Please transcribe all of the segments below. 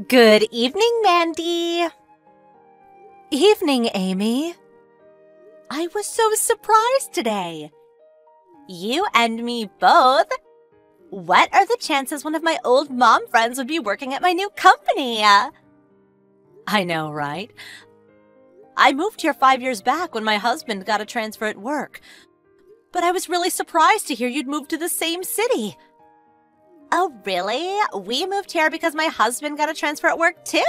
Good evening, Mandy. Evening, Amy. I was so surprised today. You and me both. What are the chances one of my old mom friends would be working at my new company? I know, right? I moved here 5 years back when my husband got a transfer at work. But I was really surprised to hear you'd moved to the same city. Oh, really? We moved here because my husband got a transfer at work, too.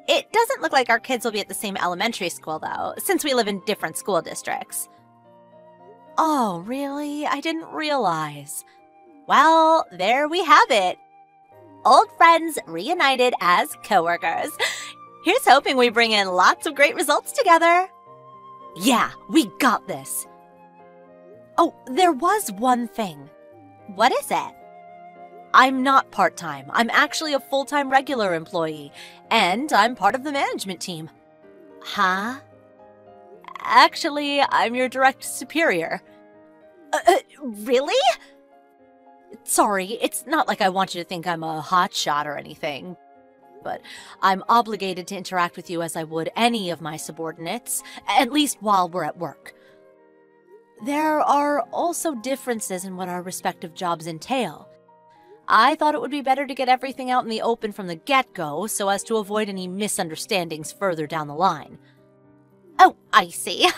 It doesn't look like our kids will be at the same elementary school, though, since we live in different school districts. Oh, really? I didn't realize. Well, there we have it. Old friends reunited as coworkers. Here's hoping we bring in lots of great results together. Yeah, we got this. Oh, there was one thing. What is it? I'm not part-time. I'm actually a full-time regular employee, and I'm part of the management team. Huh? Actually, I'm your direct superior. Really? Sorry, it's not like I want you to think I'm a hotshot or anything, but I'm obligated to interact with you as I would any of my subordinates, at least while we're at work. There are also differences in what our respective jobs entail. I thought it would be better to get everything out in the open from the get-go so as to avoid any misunderstandings further down the line. Oh, I see.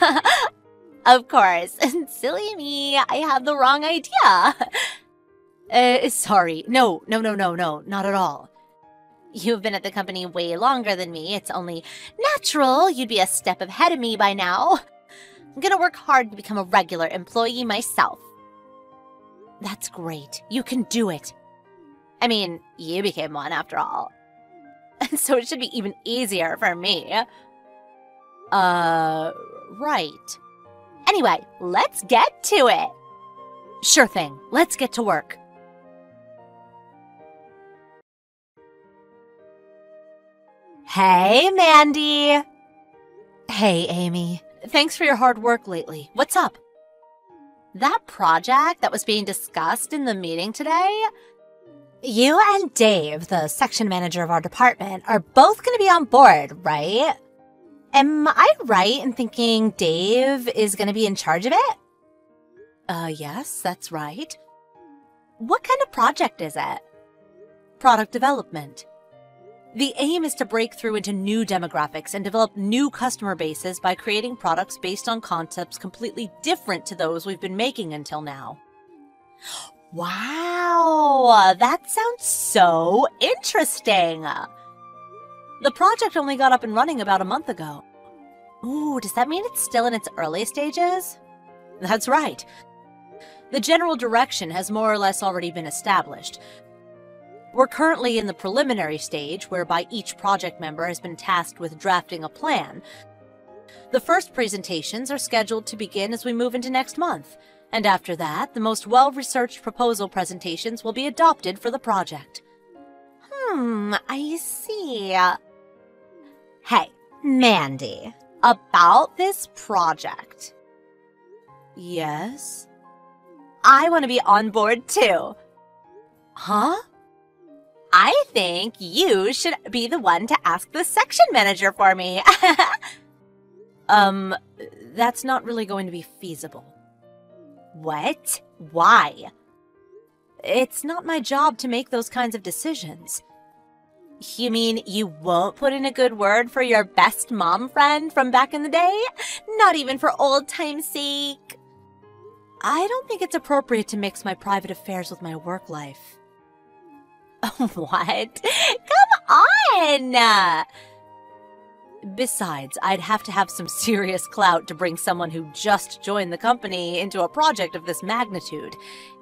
Of course. Silly me, I had the wrong idea. Sorry. No, not at all. You've been at the company way longer than me. It's only natural you'd be a step ahead of me by now. I'm gonna work hard to become a regular employee myself. That's great. You can do it. I mean, you became one after all. So it should be even easier for me. Right. Anyway, let's get to it. Sure thing. Let's get to work. Hey, Mandy. Hey, Amy. Thanks for your hard work lately. What's up? That project that was being discussed in the meeting today? You and Dave, the section manager of our department, are both going to be on board, right? Am I right in thinking Dave is going to be in charge of it? Yes, that's right. What kind of project is it? Product development. The aim is to break through into new demographics and develop new customer bases by creating products based on concepts completely different to those we've been making until now. Wow, that sounds so interesting. The project only got up and running about a month ago. Ooh, does that mean it's still in its early stages? That's right. The general direction has more or less already been established. We're currently in the preliminary stage, whereby each project member has been tasked with drafting a plan. The first presentations are scheduled to begin as we move into next month, and after that, the most well-researched proposal presentations will be adopted for the project. I see. Hey, Mandy, about this project. Yes? I want to be on board too. Huh? I think you should be the one to ask the section manager for me. That's not really going to be feasible. What? Why? It's not my job to make those kinds of decisions. You mean you won't put in a good word for your best mom friend from back in the day? Not even for old time's sake? I don't think it's appropriate to mix my private affairs with my work life. What? Come on! Besides, I'd have to have some serious clout to bring someone who just joined the company into a project of this magnitude.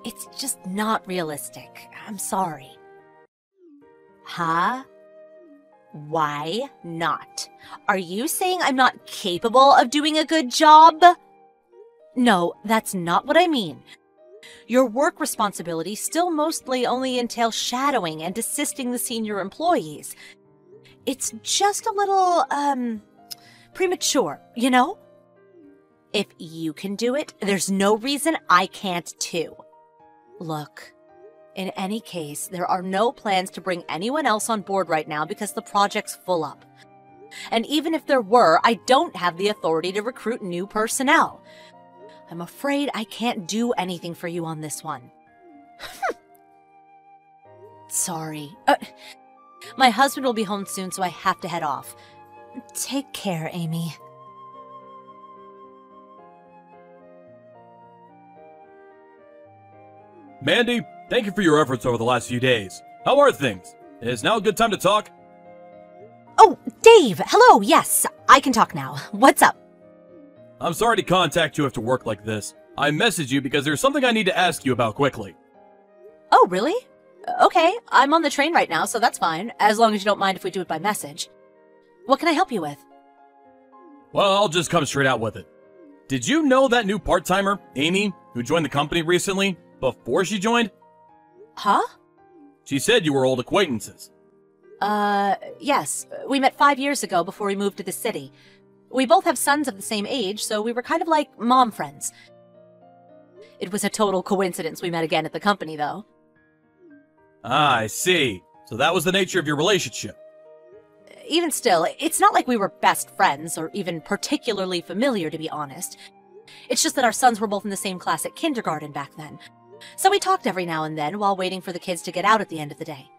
It's just not realistic. I'm sorry. Huh? Why not? Are you saying I'm not capable of doing a good job? No, that's not what I mean. Your work responsibilities still mostly only entail shadowing and assisting the senior employees. It's just a little, premature, you know? If you can do it, there's no reason I can't too. Look, In any case, there are no plans to bring anyone else on board right now because the project's full up. And even if there were, I don't have the authority to recruit new personnel. I'm afraid I can't do anything for you on this one. Sorry. My husband will be home soon, so I have to head off. Take care, Amy. Mandy, thank you for your efforts over the last few days. How are things? Is now a good time to talk? Oh, Dave! Hello, yes, I can talk now. What's up? I'm sorry to contact you after work like this. I messaged you because there's something I need to ask you about quickly. Oh, really? Okay, I'm on the train right now, so that's fine, as long as you don't mind if we do it by message. What can I help you with? Well, I'll just come straight out with it. Did you know that new part-timer, Amy, who joined the company recently, before she joined? Huh? She said you were old acquaintances. Yes. We met 5 years ago before we moved to the city. We both have sons of the same age, so we were kind of like mom friends. It was a total coincidence we met again at the company, though. Ah, I see. So that was the nature of your relationship. Even still, it's not like we were best friends, or even particularly familiar, to be honest. It's just that our sons were both in the same class at kindergarten back then. So we talked every now and then while waiting for the kids to get out at the end of the day.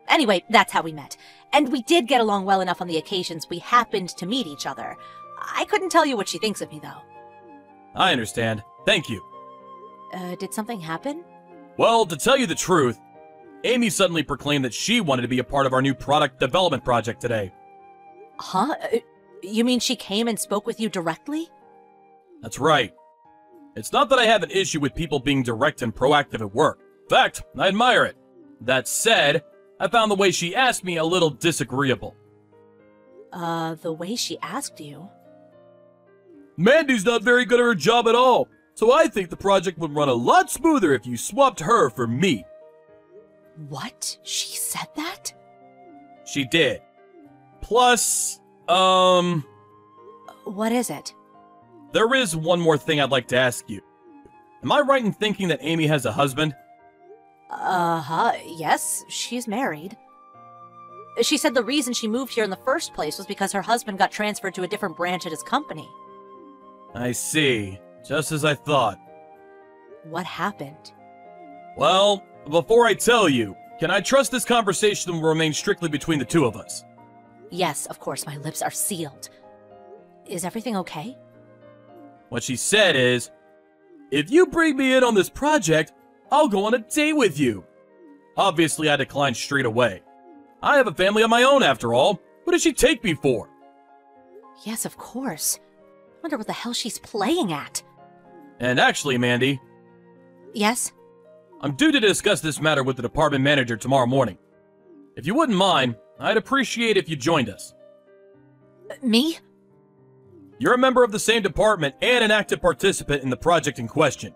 Anyway, that's how we met. And we did get along well enough on the occasions we happened to meet each other. I couldn't tell you what she thinks of me, though. I understand. Thank you. Did something happen? Well, to tell you the truth, Amy suddenly proclaimed that she wanted to be a part of our new product development project today. Huh? You mean she came and spoke with you directly? That's right. It's not that I have an issue with people being direct and proactive at work. In fact, I admire it. That said, I found the way she asked me a little disagreeable. The way she asked you? Mandy's not very good at her job at all, so I think the project would run a lot smoother if you swapped her for me. What? She said that? She did. Plus, What is it? there is one more thing I'd like to ask you. Am I right in thinking that Amy has a husband? Yes, she's married. She said the reason she moved here in the first place was because her husband got transferred to a different branch at his company. I see. Just as I thought. What happened? Well, before I tell you, can I trust this conversation will remain strictly between the two of us? Yes, of course, my lips are sealed. Is everything okay? What she said is, if you bring me in on this project, I'll go on a date with you. Obviously, I declined straight away. I have a family of my own, after all. What does she take me for? Yes, of course. Wonder what the hell she's playing at. And actually, Mandy, Yes? I'm due to discuss this matter with the department manager tomorrow morning. If you wouldn't mind, I'd appreciate if you joined us. Me? You're a member of the same department and an active participant in the project in question.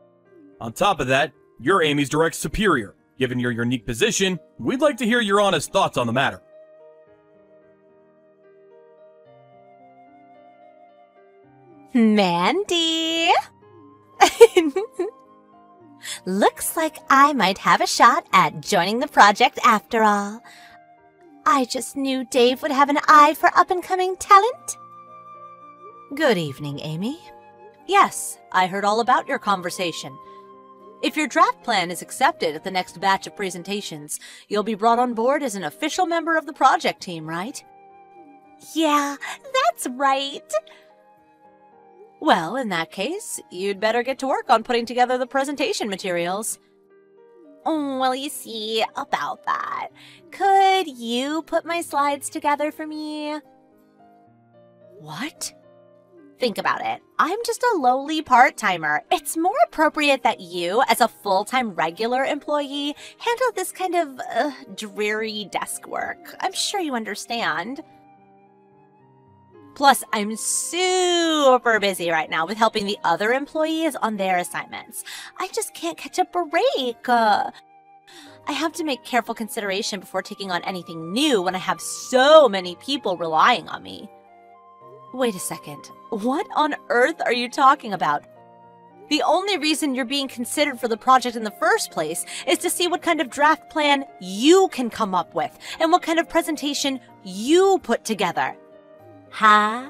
On top of that, you're Amy's direct superior. Given your unique position, we'd like to hear your honest thoughts on the matter. Mandy! Looks like I might have a shot at joining the project after all. I just knew Dave would have an eye for up-and-coming talent. Good evening, Amy. Yes, I heard all about your conversation. If your draft plan is accepted at the next batch of presentations, you'll be brought on board as an official member of the project team, right? Yeah, that's right. Well, in that case, you'd better get to work on putting together the presentation materials. Well, you see, about that. Could you put my slides together for me? What? Think about it. I'm just a lowly part-timer. It's more appropriate that you, as a full-time regular employee, handle this kind of dreary desk work. I'm sure you understand. Plus, I'm super busy right now with helping the other employees on their assignments. I just can't catch a break. I have to make careful consideration before taking on anything new when I have so many people relying on me. Wait a second. What on earth are you talking about? The only reason you're being considered for the project in the first place is to see what kind of draft plan you can come up with and what kind of presentation you put together. Huh?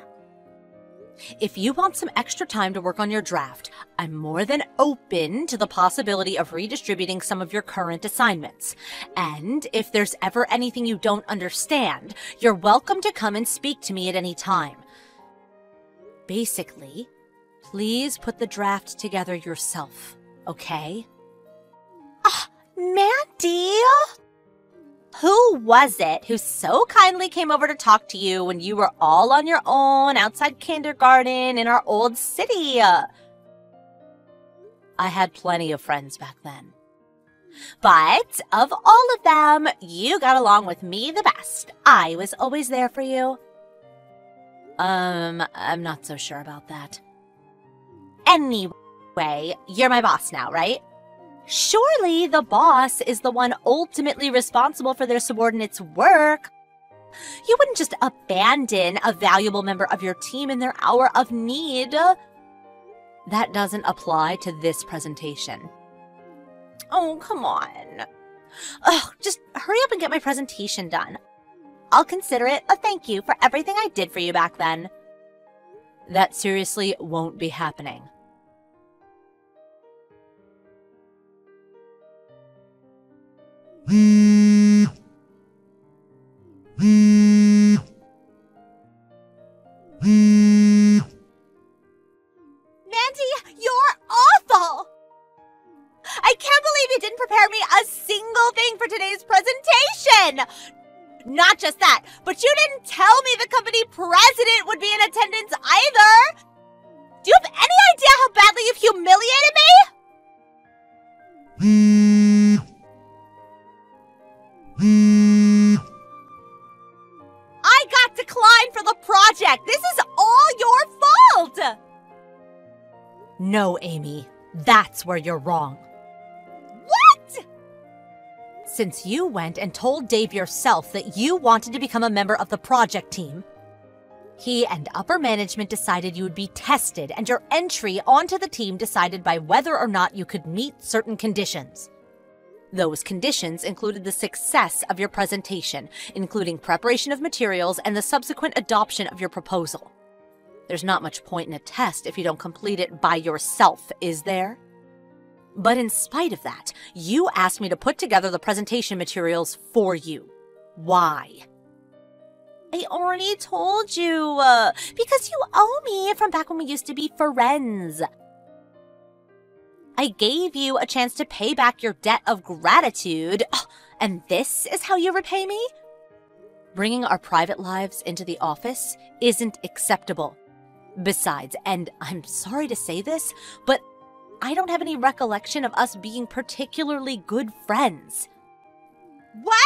If you want some extra time to work on your draft, I'm more than open to the possibility of redistributing some of your current assignments. And if there's ever anything you don't understand, you're welcome to come and speak to me at any time. Basically, please put the draft together yourself, okay? Mandy! Who was it who so kindly came over to talk to you when you were all on your own outside kindergarten in our old city? I had plenty of friends back then. But of all of them, you got along with me the best. I was always there for you. I'm not so sure about that. Anyway, you're my boss now, right? Surely the boss is the one ultimately responsible for their subordinates' work. You wouldn't just abandon a valuable member of your team in their hour of need. That doesn't apply to this presentation. Oh, come on. Ugh, just hurry up and get my presentation done. I'll consider it a thank you for everything I did for you back then. That seriously won't be happening. Mandy, you're awful! I can't believe you didn't prepare me a single thing for today's presentation! Not just that, but you didn't tell me the company president would be in attendance either! Do you have any idea how badly you've humiliated me? I got declined for the project! This is all your fault! No, Amy, that's where you're wrong. What? Since you went and told Dave yourself that you wanted to become a member of the project team, he and upper management decided you would be tested and your entry onto the team decided by whether or not you could meet certain conditions. Those conditions included the success of your presentation, including preparation of materials and the subsequent adoption of your proposal. There's not much point in a test if you don't complete it by yourself, is there? But in spite of that, you asked me to put together the presentation materials for you. Why? I already told you, because you owe me from back when we used to be friends. I gave you a chance to pay back your debt of gratitude, and this is how you repay me? Bringing our private lives into the office isn't acceptable. Besides, and I'm sorry to say this, but I don't have any recollection of us being particularly good friends. What?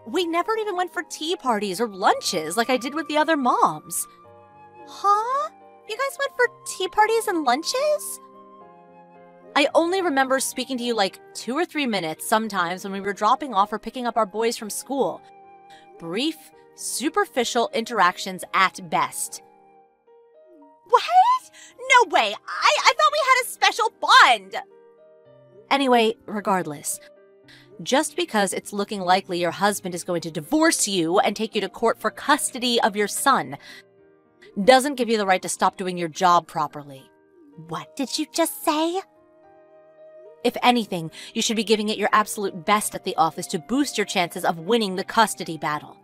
We never even went for tea parties or lunches like I did with the other moms. Huh? You guys went for tea parties and lunches? I only remember speaking to you like 2 or 3 minutes sometimes when we were dropping off or picking up our boys from school. Brief, superficial interactions at best. What? No way! I thought we had a special bond! Anyway, regardless, just because it's looking likely your husband is going to divorce you and take you to court for custody of your son doesn't give you the right to stop doing your job properly. What did you just say? If anything, you should be giving it your absolute best at the office to boost your chances of winning the custody battle.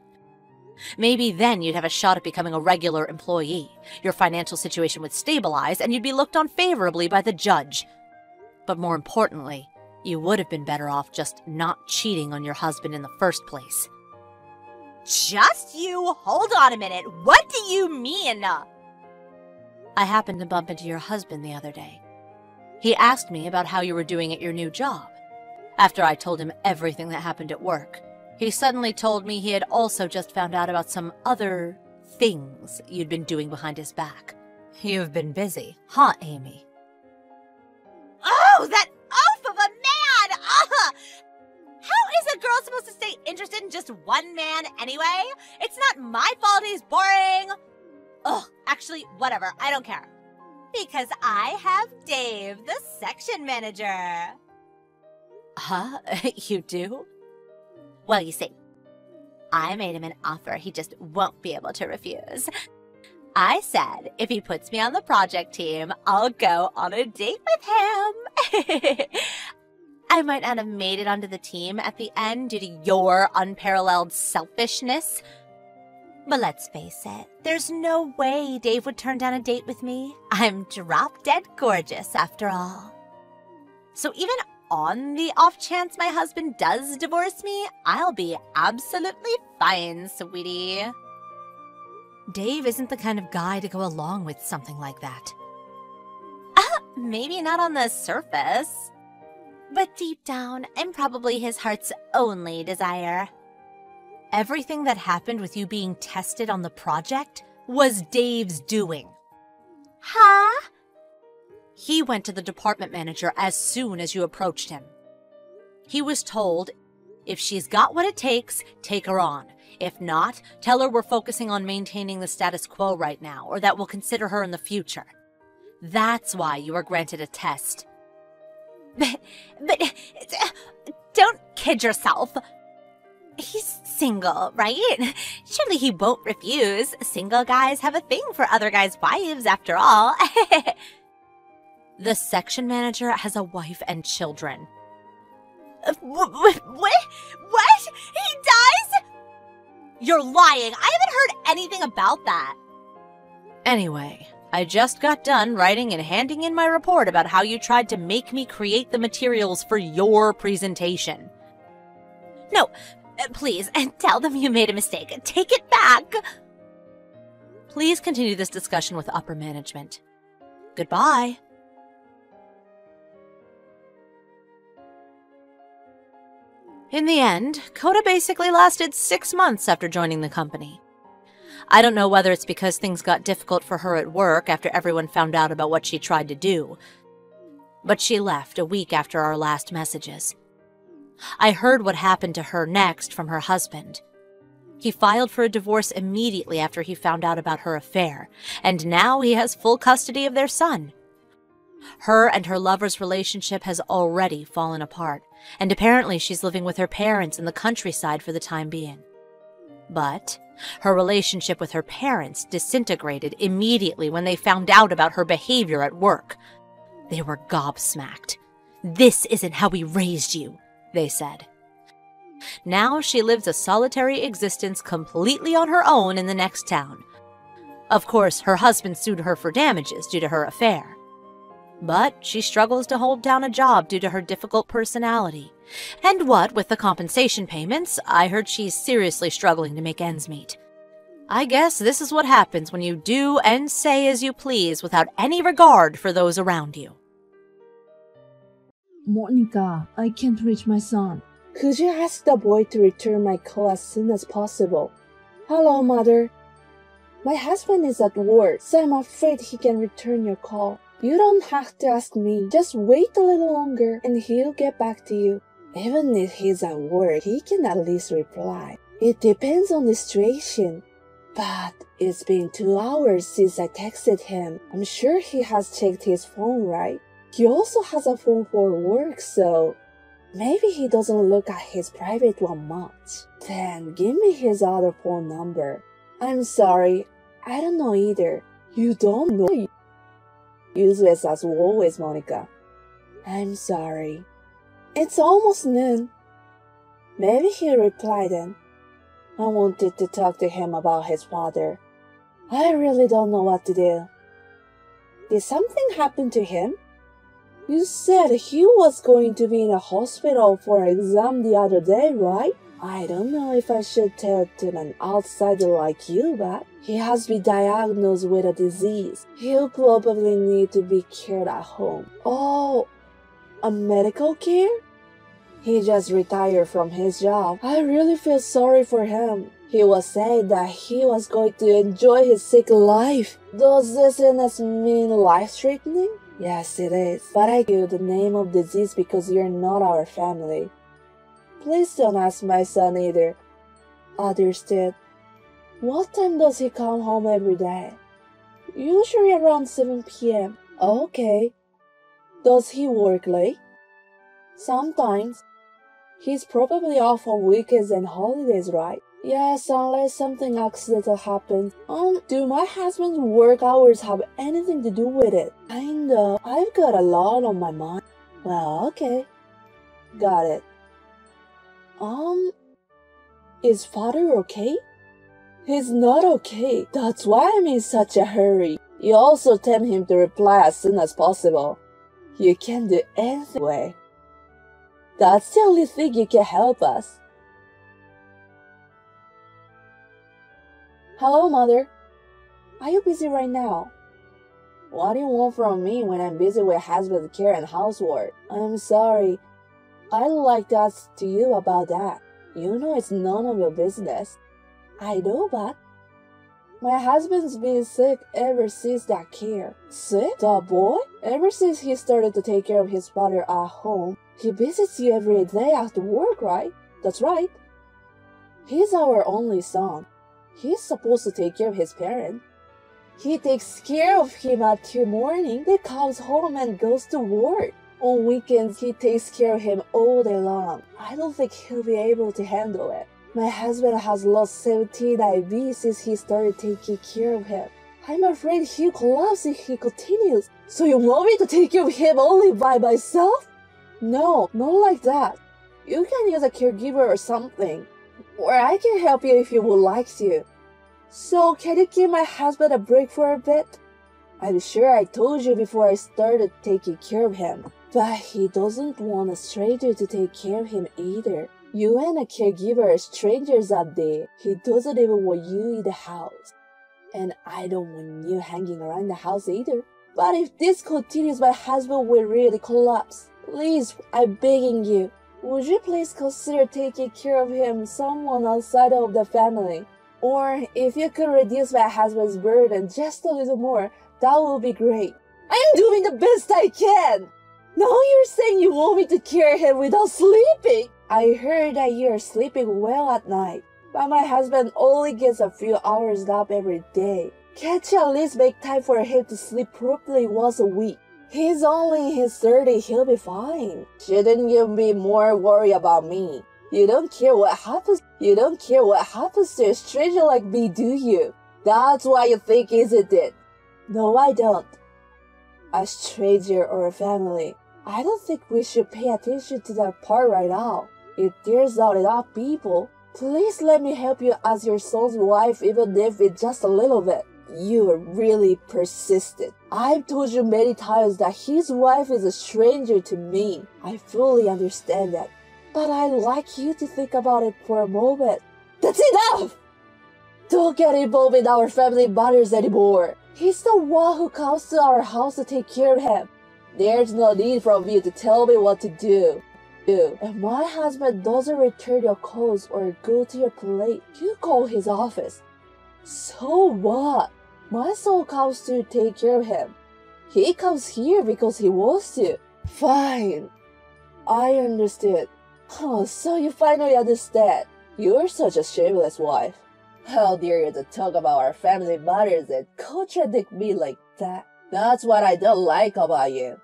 Maybe then you'd have a shot at becoming a regular employee. Your financial situation would stabilize and you'd be looked on favorably by the judge. But more importantly, you would have been better off just not cheating on your husband in the first place. Just you? Hold on a minute. What do you mean? I happened to bump into your husband the other day. He asked me about how you were doing at your new job. After I told him everything that happened at work, he suddenly told me he had also just found out about some other things you'd been doing behind his back. You've been busy, huh, Amy? Oh, that oaf of a man! How is a girl supposed to stay interested in just one man anyway? It's not my fault he's boring. Ugh, actually, whatever. I don't care. Because I have Dave, the section manager. Huh? You do? Well, you see, I made him an offer he just won't be able to refuse. I said if he puts me on the project team, I'll go on a date with him. I might not have made it onto the team at the end due to your unparalleled selfishness. But let's face it, there's no way Dave would turn down a date with me. I'm drop-dead gorgeous, after all. So even on the off chance my husband does divorce me, I'll be absolutely fine, sweetie. Dave isn't the kind of guy to go along with something like that. Maybe not on the surface. But deep down, I'm probably his heart's only desire. Everything that happened with you being tested on the project was Dave's doing. Huh? He went to the department manager as soon as you approached him. He was told, if she's got what it takes, take her on. If not, tell her we're focusing on maintaining the status quo right now, or that we'll consider her in the future. That's why you were granted a test. But don't kid yourself. He's single, right? Surely he won't refuse. Single guys have a thing for other guys' wives, after all. The section manager has a wife and children. What? He dies? You're lying. I haven't heard anything about that. Anyway, I just got done writing and handing in my report about how you tried to make me create the materials for your presentation. No, please, and tell them you made a mistake. Take it back. Please continue this discussion with upper management. Goodbye. In the end, Coda basically lasted 6 months after joining the company. I don't know whether it's because things got difficult for her at work after everyone found out about what she tried to do, but she left a week after our last messages. I heard what happened to her next from her husband. He filed for a divorce immediately after he found out about her affair, and now he has full custody of their son. Her and her lover's relationship has already fallen apart, and apparently she's living with her parents in the countryside for the time being. But her relationship with her parents disintegrated immediately when they found out about her behavior at work. They were gobsmacked. "This isn't how we raised you," they said. Now she lives a solitary existence completely on her own in the next town. Of course, her husband sued her for damages due to her affair. But she struggles to hold down a job due to her difficult personality. And what with the compensation payments, I heard she's seriously struggling to make ends meet. I guess this is what happens when you do and say as you please without any regard for those around you. Monica, I can't reach my son. Could you ask the boy to return my call as soon as possible? Hello, Mother. My husband is at work, so I'm afraid he can return your call. You don't have to ask me. Just wait a little longer and he'll get back to you. Even if he's at work, he can at least reply. It depends on the situation. But it's been 2 hours since I texted him. I'm sure he has checked his phone, right? He also has a phone for work, so maybe he doesn't look at his private one much. Then give me his other phone number. I'm sorry, I don't know either. You don't know? Useless as always, Monica. I'm sorry. It's almost noon. Maybe he'll reply then. I wanted to talk to him about his father. I really don't know what to do. Did something happen to him? You said he was going to be in a hospital for an exam the other day, right? I don't know if I should tell it to an outsider like you, but he has been diagnosed with a disease. He'll probably need to be cared at home. Oh, a medical care? He just retired from his job. I really feel sorry for him. He was saying that he was going to enjoy his sick life. Does this illness mean life-threatening? Yes, it is. But I give you the name of the disease because you're not our family. Please don't ask my son either. Others did. What time does he come home every day? Usually around 7 p.m. Okay. Does he work late? Sometimes. He's probably off on weekends and holidays, right? Yes, unless something accidental happens. Do my husband's work hours have anything to do with it? Kinda. I've got a lot on my mind. Well, okay. Got it. Is father okay? He's not okay. That's why I'm in such a hurry. You also tempt him to reply as soon as possible. You can't do anything anyway. That's the only thing you can help us. Hello, Mother. Are you busy right now? What do you want from me when I'm busy with husband care and housework? I'm sorry. I'd like to ask to you about that. You know it's none of your business. I know, but my husband's been sick ever since that care. Sick? The boy? Ever since he started to take care of his father at home, he visits you every day after work, right? That's right. He's our only son. He's supposed to take care of his parents. He takes care of him until morning, then comes home and goes to work. On weekends, he takes care of him all day long. I don't think he'll be able to handle it. My husband has lost 17 IVs since he started taking care of him. I'm afraid he'll collapse if he continues. So you want me to take care of him only by myself? No, not like that. You can use a caregiver or something. Or I can help you if you would like to. So can you give my husband a break for a bit? I'm sure I told you before I started taking care of him. But he doesn't want a stranger to take care of him either. You and a caregiver are strangers out there. He doesn't even want you in the house. And I don't want you hanging around the house either. But if this continues, my husband will really collapse. Please, I'm begging you. Would you please consider taking care of him, someone outside of the family? Or if you could reduce my husband's burden just a little more, that would be great. I am doing the best I can! Now you're saying you want me to carry him without sleeping? I heard that you're sleeping well at night, but my husband only gets a few hours nap every day. Can't you at least make time for him to sleep properly once a week? He's only in his 30s, he'll be fine. Shouldn't you be more worried about me? You don't care what happens to a stranger like me, do you? That's what you think, isn't it? No, I don't. A stranger or a family. I don't think we should pay attention to that part right now. If there's not enough people, please let me help you as your son's wife, even if it's just a little bit. You are really persistent. I've told you many times that his wife is a stranger to me. I fully understand that. But I'd like you to think about it for a moment. That's enough! Don't get involved in our family matters anymore. He's the one who comes to our house to take care of him. There's no need for you to tell me what to do. If my husband doesn't return your calls or go to your place, you call his office. So what? My son comes to take care of him. He comes here because he wants to. Fine. I understood. Oh, so you finally understand. You're such a shameless wife. How dare you to talk about our family matters and contradict me like that? That's what I don't like about you.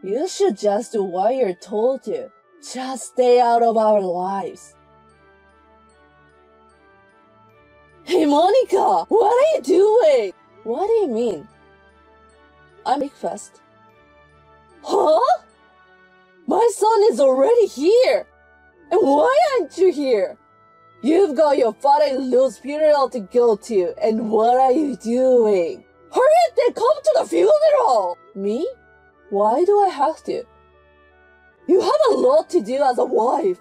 You should just do what you're told to. Just stay out of our lives. Hey, Monica! What are you doing? What do you mean? I'm breakfast. Huh? My son is already here! And why aren't you here? You've got your father-in-law's funeral to go to, and what are you doing? Hurry up and come to the funeral! Me? Why do I have to? You have a lot to do as a wife.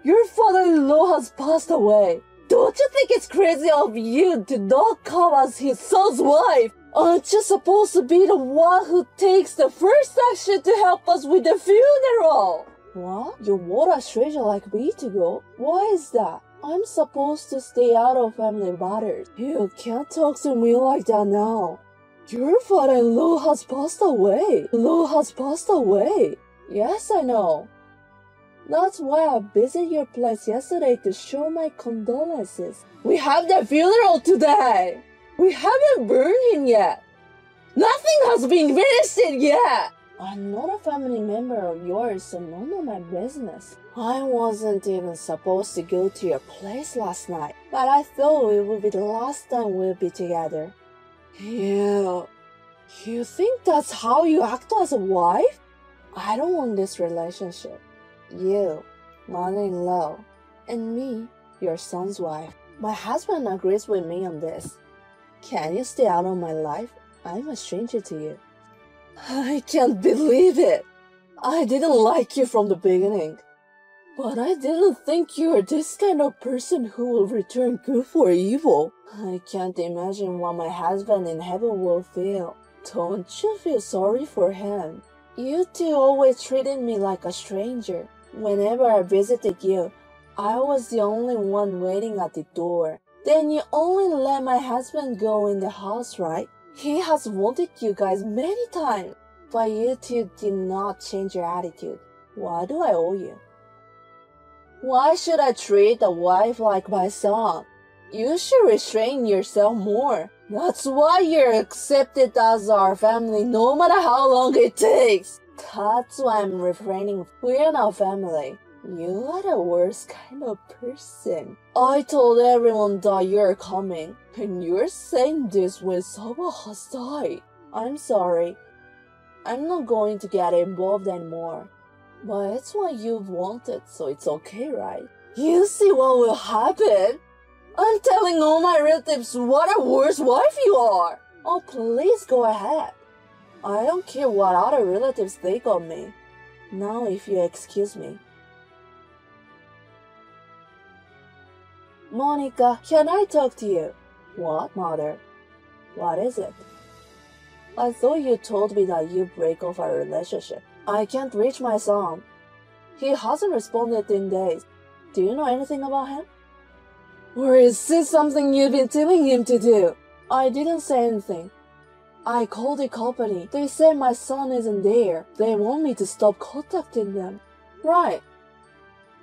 Your father-in-law has passed away. Don't you think it's crazy of you to not come as his son's wife? Aren't you supposed to be the one who takes the first action to help us with the funeral? What? You want a stranger like me to go? Why is that? I'm supposed to stay out of family matters. You can't talk to me like that now. Your father-in-law has passed away. Yes, I know. That's why I visited your place yesterday to show my condolences. We have the funeral today! We haven't burned him yet. Nothing has been finished yet. I'm not a family member of yours, so none of my business. I wasn't even supposed to go to your place last night, but I thought it would be the last time we'll be together. You think that's how you act as a wife? I don't want this relationship. You, mother-in-law, and me, your son's wife. My husband agrees with me on this. Can you stay out of my life? I'm a stranger to you. I can't believe it. I didn't like you from the beginning. But I didn't think you were this kind of person who will return good for evil. I can't imagine what my husband in heaven will feel. Don't you feel sorry for him? You two always treated me like a stranger. Whenever I visited you, I was the only one waiting at the door. Then you only let my husband go in the house, right? He has wanted you guys many times, but you two did not change your attitude. What do I owe you? Why should I treat a wife like my son? You should restrain yourself more. That's why you're accepted as our family no matter how long it takes. That's why I'm refraining. We're not family. You are the worst kind of person. I told everyone that you're coming, and you're saying this when someone has died. I'm sorry. I'm not going to get involved anymore. But it's what you've wanted, so it's okay, right? You see what will happen? I'm telling all my relatives what a worse wife you are. Oh, please go ahead. I don't care what other relatives think of me. Now, if you excuse me. Monica, can I talk to you? What, mother? What is it? I thought you told me that you break off our relationship. I can't reach my son. He hasn't responded in days. Do you know anything about him? Or is this something you've been telling him to do? I didn't say anything. I called the company. They said my son isn't there. They want me to stop contacting them. Right.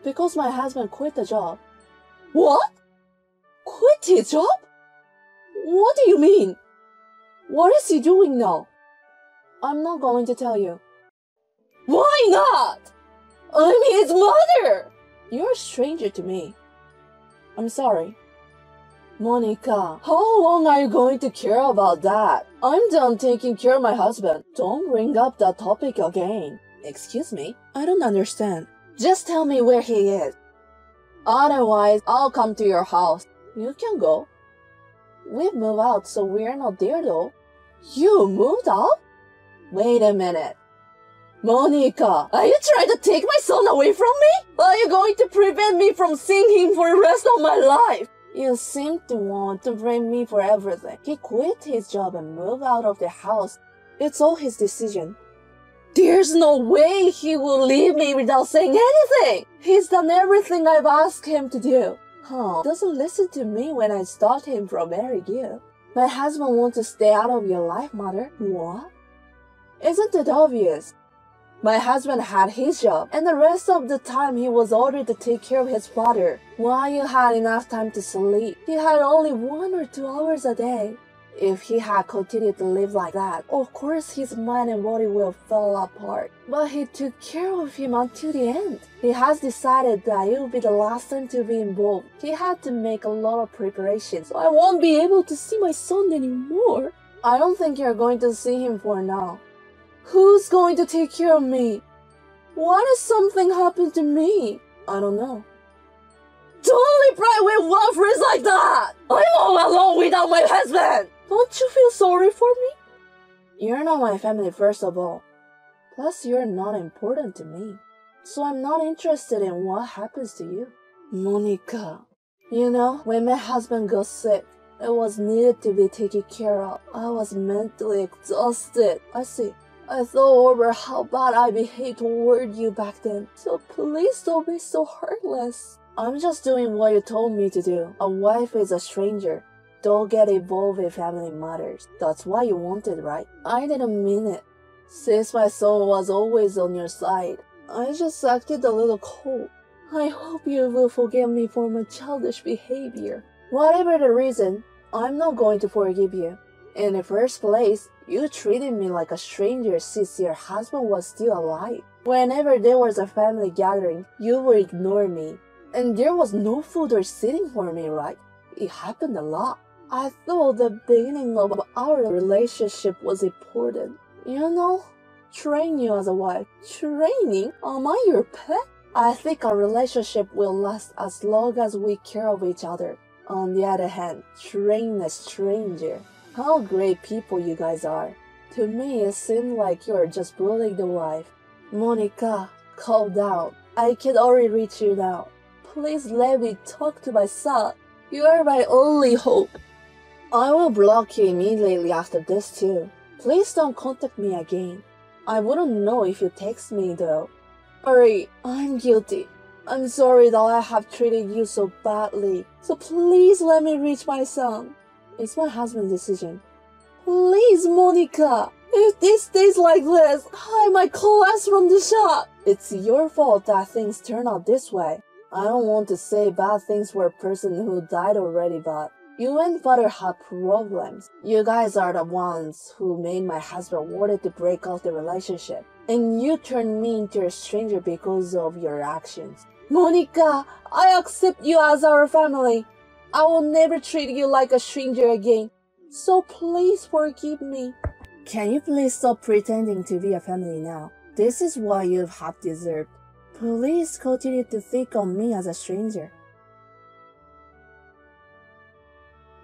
Because my husband quit the job. What? Quit his job? What do you mean? What is he doing now? I'm not going to tell you. Why not? I'm his mother! You're a stranger to me. I'm sorry. Monica, how long are you going to care about that? I'm done taking care of my husband. Don't bring up that topic again. Excuse me? I don't understand. Just tell me where he is. Otherwise, I'll come to your house. You can go. We've moved out, so we're not there though. You moved out? Wait a minute. Monica, are you trying to take my son away from me? Are you going to prevent me from seeing him for the rest of my life? You seem to want to blame me for everything. He quit his job and moved out of the house. It's all his decision. There's no way he will leave me without saying anything. He's done everything I've asked him to do. Doesn't listen to me when I stop him from marrying you. My husband wants to stay out of your life, mother. What? Isn't it obvious? My husband had his job, and the rest of the time he was ordered to take care of his father. While you had enough time to sleep, he had only 1 or 2 hours a day. If he had continued to live like that, of course his mind and body will fall apart. But he took care of him until the end. He has decided that it will be the last time to be involved. He had to make a lot of preparations, so I won't be able to see my son anymore. I don't think you're going to see him for now. Who's going to take care of me? What if something happened to me? I don't know. Don't reply with one phrase like that! I'm all alone without my husband! Don't you feel sorry for me? You're not my family, first of all. Plus, you're not important to me. So I'm not interested in what happens to you. Monica, you know, when my husband got sick, it was needed to be taken care of. I was mentally exhausted. I thought over how bad I behaved toward you back then. So please don't be so heartless. I'm just doing what you told me to do. A wife is a stranger. Don't get involved in family matters. That's what you wanted, right? I didn't mean it. Since my son was always on your side, I just acted a little cold. I hope you will forgive me for my childish behavior. Whatever the reason, I'm not going to forgive you. In the first place, you treated me like a stranger since your husband was still alive. Whenever there was a family gathering, you would ignore me. And there was no food or sitting for me, right? It happened a lot. I thought the beginning of our relationship was important. You know, train you as a wife. Training? Am I your pet? I think our relationship will last as long as we care of each other. On the other hand, train a stranger. How great people you guys are. To me, it seemed like you're just bullying the wife. Monica, calm down. I can already reach you now. Please let me talk to my son. You are my only hope. I will block you immediately after this too. Please don't contact me again. I wouldn't know if you text me though. Sorry, I'm guilty. I'm sorry that I have treated you so badly. So please let me reach my son. It's my husband's decision. Please, Monica. If this stays like this, I might collapse from the shock. It's your fault that things turn out this way. I don't want to say bad things for a person who died already, but you and father have problems. You guys are the ones who made my husband wanted to break off the relationship. And you turned me into a stranger because of your actions. Monica, I accept you as our family. I will never treat you like a stranger again. So please forgive me. Can you please stop pretending to be a family now? This is what you have deserved. Please continue to think of me as a stranger.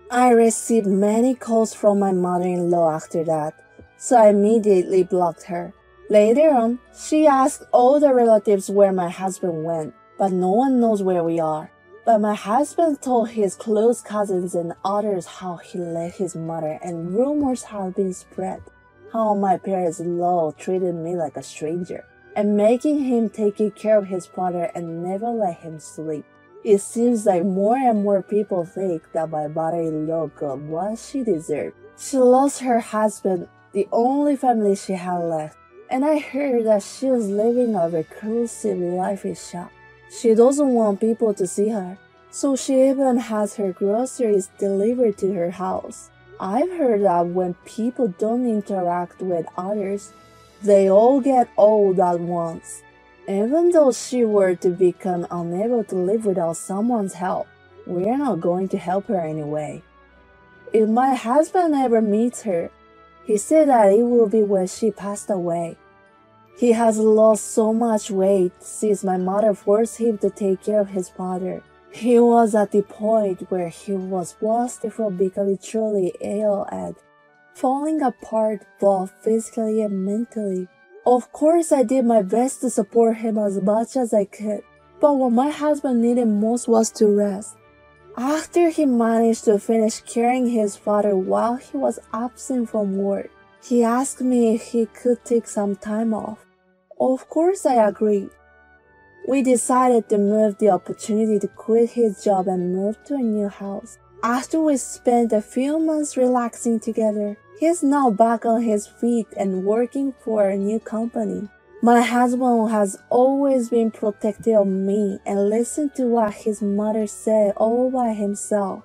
I received many calls from my mother-in-law after that, so I immediately blocked her. Later on, she asked all the relatives where my husband went, but no one knows where we are. But my husband told his close cousins and others how he left his mother, and rumors have been spread how my parents-in-law treated me like a stranger, and making him taking care of his father and never let him sleep. It seems like more and more people think that my mother-in-law got what she deserved. She lost her husband, the only family she had left, and I heard that she was living a reclusive life in shock. She doesn't want people to see her, so she even has her groceries delivered to her house. I've heard that when people don't interact with others, they all get old at once. Even though she were to become unable to live without someone's help, we're not going to help her anyway. If my husband ever meets her, he said that it will be when she passed away. He has lost so much weight since my mother forced him to take care of his father. He was at the point where he was busted from becoming truly ill and falling apart both physically and mentally. Of course, I did my best to support him as much as I could, but what my husband needed most was to rest. After he managed to finish caring his father while he was absent from work, he asked me if he could take some time off. Of course, I agreed. We decided to move the opportunity to quit his job and move to a new house. After we spent a few months relaxing together, he's now back on his feet and working for a new company. My husband has always been protective of me and listened to what his mother said all by himself.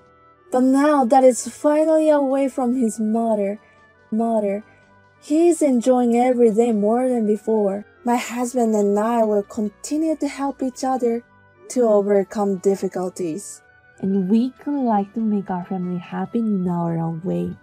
But now that he's finally away from his mother, he's enjoying every day more than before. My husband and I will continue to help each other to overcome difficulties. And we could like to make our family happy in our own way.